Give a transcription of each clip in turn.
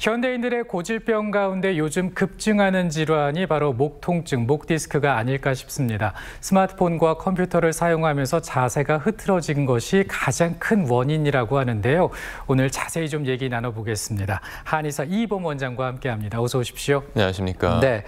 현대인들의 고질병 가운데 요즘 급증하는 질환이 바로 목 통증, 목 디스크가 아닐까 싶습니다. 스마트폰과 컴퓨터를 사용하면서 자세가 흐트러진 것이 가장 큰 원인이라고 하는데요. 오늘 자세히 좀 얘기 나눠보겠습니다. 한의사 이범 원장과 함께합니다. 어서 오십시오. 안녕하십니까. 네,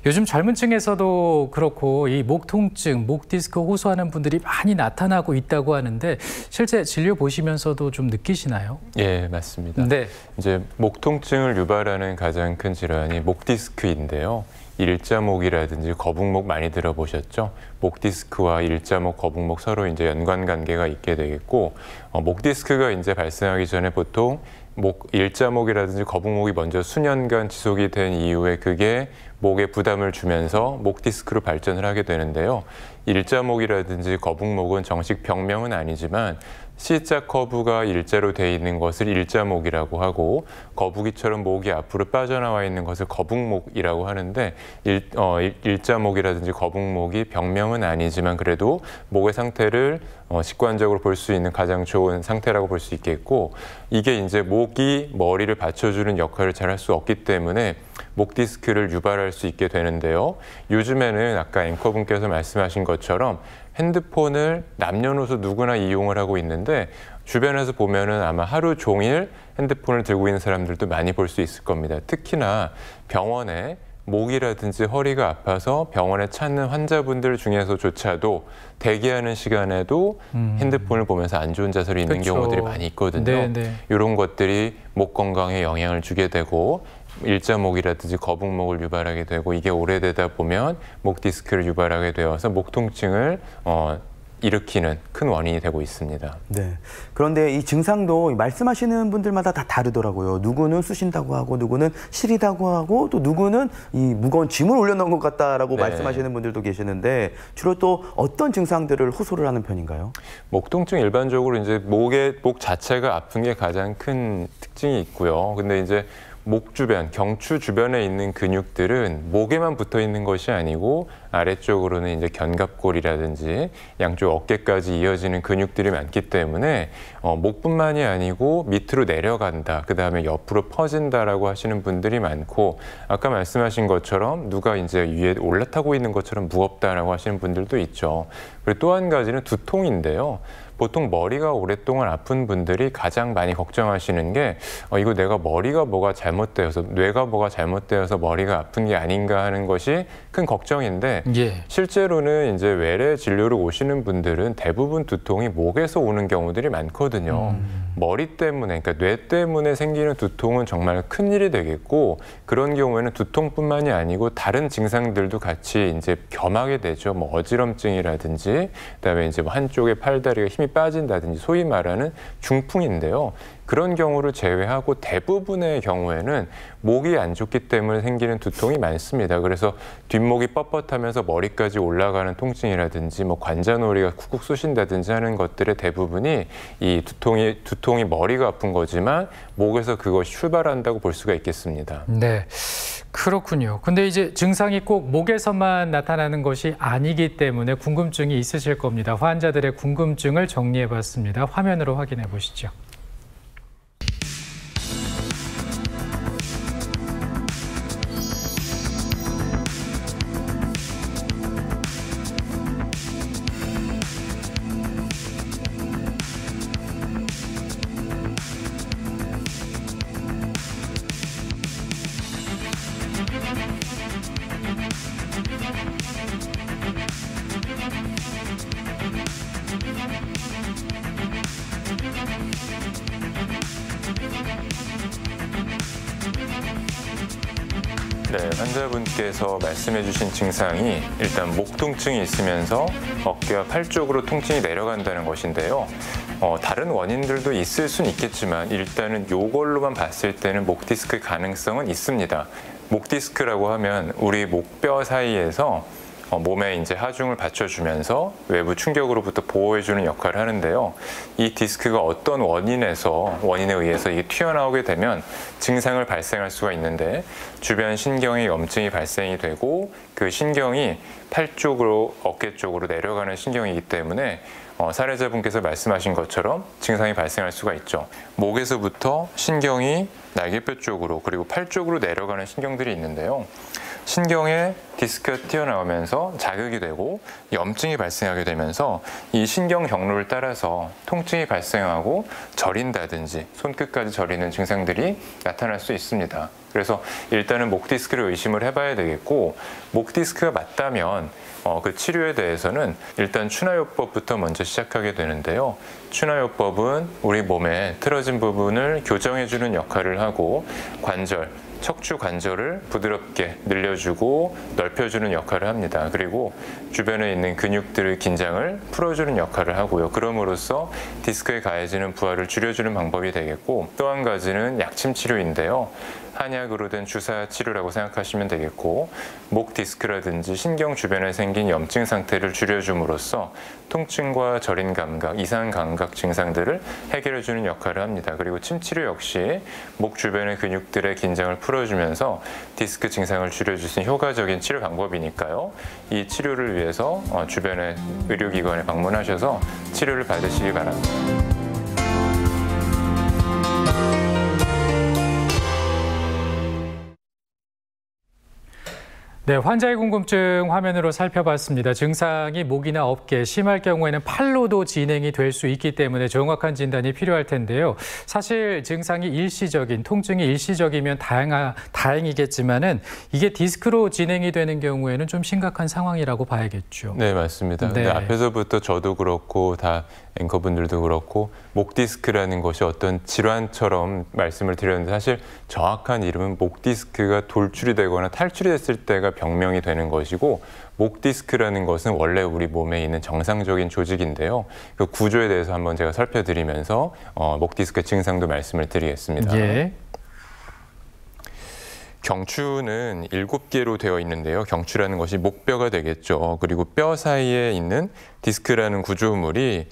요즘 젊은 층에서도 그렇고 이 목 통증, 목 디스크 호소하는 분들이 많이 나타나고 있다고 하는데 실제 진료 보시면서도 좀 느끼시나요? 예, 맞습니다. 네. 이제 목 통증을 유발하는 가장 큰 질환이 목 디스크인데요. 일자목이라든지 거북목 많이 들어보셨죠? 목 디스크와 일자목, 거북목 서로 이제 연관 관계가 있게 되겠고, 목 디스크가 이제 발생하기 전에 보통 일자목이라든지 거북목이 먼저 수년간 지속이 된 이후에 그게 목에 부담을 주면서 목 디스크로 발전을 하게 되는데요. 일자목이라든지 거북목은 정식 병명은 아니지만 C자 커브가 일자로 돼 있는 것을 일자목이라고 하고 거북이처럼 목이 앞으로 빠져나와 있는 것을 거북목이라고 하는데 일자목이라든지 거북목이 병명은 아니지만 그래도 목의 상태를 직관적으로 볼 수 있는 가장 좋은 상태라고 볼 수 있겠고, 이게 이제 목이 머리를 받쳐주는 역할을 잘 할 수 없기 때문에 목 디스크를 유발할 수 있게 되는데요. 요즘에는 아까 앵커분께서 말씀하신 것처럼 핸드폰을 남녀노소 누구나 이용을 하고 있는데 주변에서 보면은 아마 하루 종일 핸드폰을 들고 있는 사람들도 많이 볼 수 있을 겁니다. 특히나 병원에 목이라든지 허리가 아파서 병원에 찾는 환자분들 중에서조차도 대기하는 시간에도 핸드폰을 보면서 안 좋은 자세로 있는 그렇죠. 경우들이 많이 있거든요. 네네. 이런 것들이 목 건강에 영향을 주게 되고 일자목이라든지 거북목을 유발하게 되고, 이게 오래되다 보면 목 디스크를 유발하게 되어서 목 통증을 일으키는 큰 원인이 되고 있습니다. 네. 그런데 이 증상도 말씀하시는 분들마다 다 다르더라고요. 누구는 쑤신다고 하고, 누구는 시리다고 하고, 또 누구는 이 무거운 짐을 올려놓은 것 같다라고 네. 말씀하시는 분들도 계시는데 주로 또 어떤 증상들을 호소를 하는 편인가요? 목 통증 일반적으로 이제 목 자체가 아픈 게 가장 큰 특징이 있고요. 근데 이제 목 주변, 경추 주변에 있는 근육들은 목에만 붙어 있는 것이 아니고 아래쪽으로는 이제 견갑골이라든지 양쪽 어깨까지 이어지는 근육들이 많기 때문에 목뿐만이 아니고 밑으로 내려간다, 그 다음에 옆으로 퍼진다라고 하시는 분들이 많고, 아까 말씀하신 것처럼 누가 이제 위에 올라타고 있는 것처럼 무겁다라고 하시는 분들도 있죠. 그리고 또 한 가지는 두통인데요. 보통 머리가 오랫동안 아픈 분들이 가장 많이 걱정하시는 게 이거 내가 머리가 뭐가 잘못되어서, 뇌가 뭐가 잘못되어서 머리가 아픈 게 아닌가 하는 것이 큰 걱정인데, 예. 실제로는 이제 외래 진료로 오시는 분들은 대부분 두통이 목에서 오는 경우들이 많거든요. 머리 때문에, 그러니까 뇌 때문에 생기는 두통은 정말 큰일이 되겠고, 그런 경우에는 두통뿐만이 아니고 다른 증상들도 같이 이제 겸하게 되죠. 뭐 어지럼증이라든지, 그다음에 이제 뭐 한쪽에 팔다리가 힘이 빠진다든지, 소위 말하는 중풍인데요. 그런 경우를 제외하고 대부분의 경우에는 목이 안 좋기 때문에 생기는 두통이 많습니다. 그래서 뒷목이 뻣뻣하면서 머리까지 올라가는 통증이라든지 뭐 관자놀이가 쿡쿡 쑤신다든지 하는 것들의 대부분이 이 두통이 머리가 아픈 거지만 목에서 그것이 출발한다고 볼 수가 있겠습니다. 네, 그렇군요. 근데 이제 증상이 꼭 목에서만 나타나는 것이 아니기 때문에 궁금증이 있으실 겁니다. 환자들의 궁금증을 정리해봤습니다. 화면으로 확인해 보시죠. 네, 환자분께서 말씀해 주신 증상이 일단 목 통증이 있으면서 어깨와 팔 쪽으로 통증이 내려간다는 것인데요. 다른 원인들도 있을 수는 있겠지만 일단은 이걸로만 봤을 때는 목 디스크 가능성은 있습니다. 목 디스크라고 하면 우리 목뼈 사이에서 몸에 이제 하중을 받쳐주면서 외부 충격으로부터 보호해주는 역할을 하는데요. 이 디스크가 어떤 원인에 의해서 이게 튀어나오게 되면 증상을 발생할 수가 있는데, 주변 신경에 염증이 발생이 되고 그 신경이 팔 쪽으로 어깨 쪽으로 내려가는 신경이기 때문에 사례자분께서 말씀하신 것처럼 증상이 발생할 수가 있죠. 목에서부터 신경이 날개뼈 쪽으로 그리고 팔 쪽으로 내려가는 신경들이 있는데요. 신경에 디스크가 튀어나오면서 자극이 되고 염증이 발생하게 되면서 이 신경 경로를 따라서 통증이 발생하고 저린다든지 손끝까지 저리는 증상들이 나타날 수 있습니다. 그래서 일단은 목 디스크를 의심을 해봐야 되겠고, 목 디스크가 맞다면 그 치료에 대해서는 일단 추나요법부터 먼저 시작하게 되는데요. 추나요법은 우리 몸의 틀어진 부분을 교정해주는 역할을 하고 관절, 척추 관절을 부드럽게 늘려주고 넓혀주는 역할을 합니다. 그리고 주변에 있는 근육들의 긴장을 풀어주는 역할을 하고요. 그럼으로써 디스크에 가해지는 부하를 줄여주는 방법이 되겠고, 또 한 가지는 약침 치료인데요. 한약으로 된 주사 치료라고 생각하시면 되겠고, 목 디스크라든지 신경 주변에 생긴 염증 상태를 줄여줌으로써 통증과 저린 감각, 이상 감각 증상들을 해결해주는 역할을 합니다. 그리고 침 치료 역시 목 주변의 근육들의 긴장을 풀어주면서 디스크 증상을 줄여줄 수 있는 효과적인 치료 방법이니까요. 이 치료를 위해서 주변의 의료기관에 방문하셔서 치료를 받으시기 바랍니다. 네, 환자의 궁금증 화면으로 살펴봤습니다. 증상이 목이나 어깨, 심할 경우에는 팔로도 진행이 될 수 있기 때문에 정확한 진단이 필요할 텐데요. 사실 증상이 일시적인, 통증이 일시적이면 다행이겠지만은 이게 디스크로 진행이 되는 경우에는 좀 심각한 상황이라고 봐야겠죠. 네, 맞습니다. 네. 근데 앞에서부터 저도 그렇고 다 앵커분들도 그렇고 목 디스크라는 것이 어떤 질환처럼 말씀을 드렸는데, 사실 정확한 이름은 목 디스크가 돌출이 되거나 탈출이 됐을 때가 병명이 되는 것이고, 목 디스크라는 것은 원래 우리 몸에 있는 정상적인 조직인데요. 그 구조에 대해서 한번 제가 살펴드리면서 목 디스크 증상도 말씀을 드리겠습니다. 예. 경추는 7개로 되어 있는데요. 경추라는 것이 목뼈가 되겠죠. 그리고 뼈 사이에 있는 디스크라는 구조물이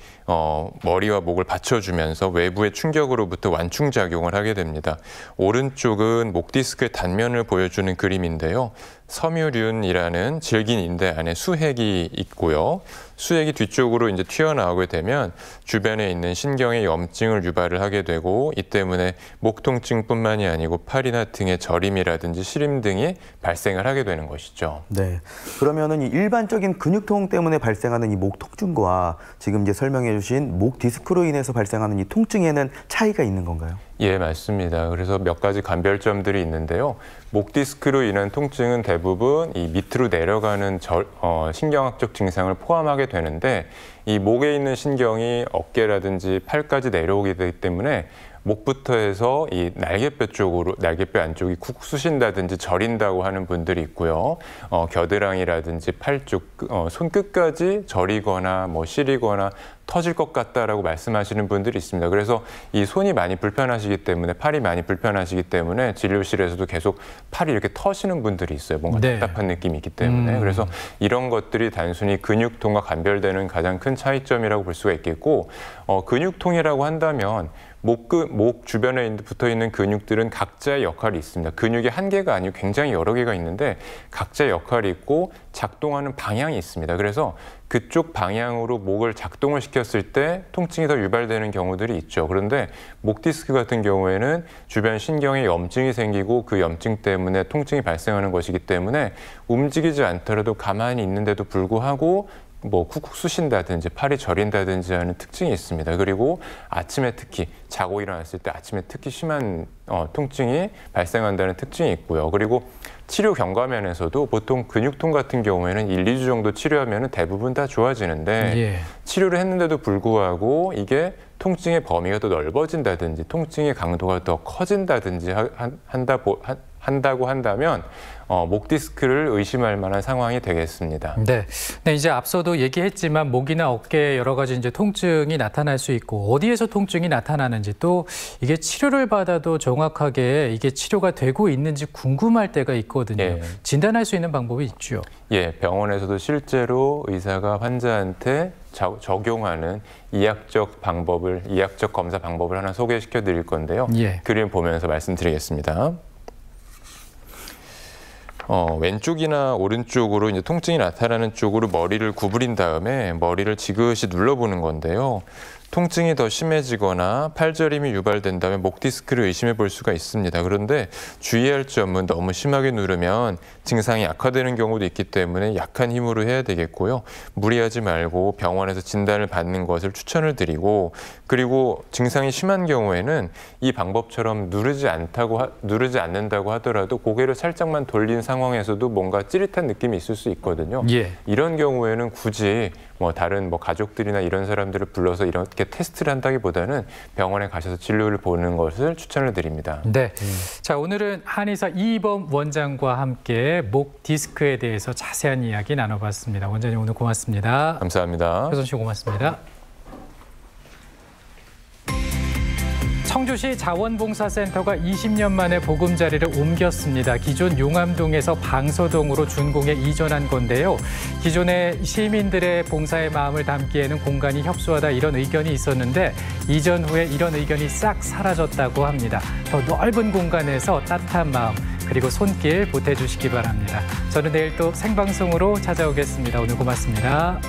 머리와 목을 받쳐주면서 외부의 충격으로부터 완충작용을 하게 됩니다. 오른쪽은 목 디스크의 단면을 보여주는 그림인데요. 섬유륜이라는 질긴 인대 안에 수핵이 있고요. 수핵이 뒤쪽으로 이제 튀어나오게 되면 주변에 있는 신경의 염증을 유발을 하게 되고, 이 때문에 목 통증뿐만이 아니고 팔이나 등의 저림이라든지 시림 등이 발생을 하게 되는 것이죠. 네. 그러면은 이 일반적인 근육통 때문에 발생하는 이 목 통증과 지금 이제 설명해 주신 목 디스크로 인해서 발생하는 이 통증에는 차이가 있는 건가요? 예, 맞습니다. 그래서 몇 가지 감별점들이 있는데요. 목 디스크로 인한 통증은 대부분 이 밑으로 내려가는 신경학적 증상을 포함하게 되는데, 이 목에 있는 신경이 어깨라든지 팔까지 내려오게 되기 때문에 목부터 해서 이 날개뼈 쪽으로, 날개뼈 안쪽이 쿡 쑤신다든지 저린다고 하는 분들이 있고요. 겨드랑이라든지 팔 쪽, 손끝까지 저리거나 시리거나 터질 것 같다라고 말씀하시는 분들이 있습니다. 그래서 이 손이 많이 불편하시기 때문에, 팔이 많이 불편하시기 때문에 진료실에서도 계속 팔이 이렇게 터시는 분들이 있어요. 뭔가 네. 답답한 느낌이 있기 때문에. 그래서 이런 것들이 단순히 근육통과 감별되는 가장 큰 차이점이라고 볼 수가 있겠고, 근육통이라고 한다면 목 주변에 붙어 있는 근육들은 각자의 역할이 있습니다. 근육이 한 개가 아니고 굉장히 여러 개가 있는데 각자의 역할이 있고 작동하는 방향이 있습니다. 그래서 그쪽 방향으로 목을 작동을 시켰을 때 통증이 더 유발되는 경우들이 있죠. 그런데 목 디스크 같은 경우에는 주변 신경에 염증이 생기고 그 염증 때문에 통증이 발생하는 것이기 때문에 움직이지 않더라도 가만히 있는데도 불구하고 쿡쿡 쑤신다든지 팔이 저린다든지 하는 특징이 있습니다. 그리고 아침에 특히 자고 일어났을 때 아침에 특히 심한 통증이 발생한다는 특징이 있고요. 그리고 치료 경과면에서도 보통 근육통 같은 경우에는 1, 2주 정도 치료하면 대부분 다 좋아지는데, 예. 치료를 했는데도 불구하고 이게 통증의 범위가 더 넓어진다든지 통증의 강도가 더 커진다든지 한다고 한다면 목 디스크를 의심할 만한 상황이 되겠습니다. 네. 네, 이제 앞서도 얘기했지만 목이나 어깨에 여러 가지 이제 통증이 나타날 수 있고 어디에서 통증이 나타나는지, 또 이게 치료를 받아도 정확하게 이게 치료가 되고 있는지 궁금할 때가 있거든요. 예. 진단할 수 있는 방법이 있죠. 예, 병원에서도 실제로 의사가 환자한테 적용하는 이학적 검사 방법을 하나 소개시켜 드릴 건데요. 예. 그림 보면서 말씀드리겠습니다. 왼쪽이나 오른쪽으로 이제 통증이 나타나는 쪽으로 머리를 구부린 다음에 머리를 지그시 눌러보는 건데요. 통증이 더 심해지거나 팔저림이 유발된다면 목 디스크를 의심해 볼 수가 있습니다. 그런데 주의할 점은 너무 심하게 누르면 증상이 악화되는 경우도 있기 때문에 약한 힘으로 해야 되겠고요. 무리하지 말고 병원에서 진단을 받는 것을 추천을 드리고, 그리고 증상이 심한 경우에는 이 방법처럼 누르지 않는다고 하더라도 고개를 살짝만 돌린 상황에서도 뭔가 찌릿한 느낌이 있을 수 있거든요. 예. 이런 경우에는 굳이 다른 가족들이나 이런 사람들을 불러서 이렇게 테스트를 한다기보다는 병원에 가셔서 진료를 보는 것을 추천을 드립니다. 네. 자, 오늘은 한의사 이범 원장과 함께 목 디스크에 대해서 자세한 이야기 나눠봤습니다. 원장님 오늘 고맙습니다. 감사합니다. 효선 씨 고맙습니다. 청주시 자원봉사센터가 20년 만에 보금자리를 옮겼습니다. 기존 용암동에서 방서동으로 준공에 이전한 건데요. 기존에 시민들의 봉사의 마음을 담기에는 공간이 협소하다 이런 의견이 있었는데 이전 후에 이런 의견이 싹 사라졌다고 합니다. 더 넓은 공간에서 따뜻한 마음 그리고 손길 보태주시기 바랍니다. 저는 내일 또 생방송으로 찾아오겠습니다. 오늘 고맙습니다.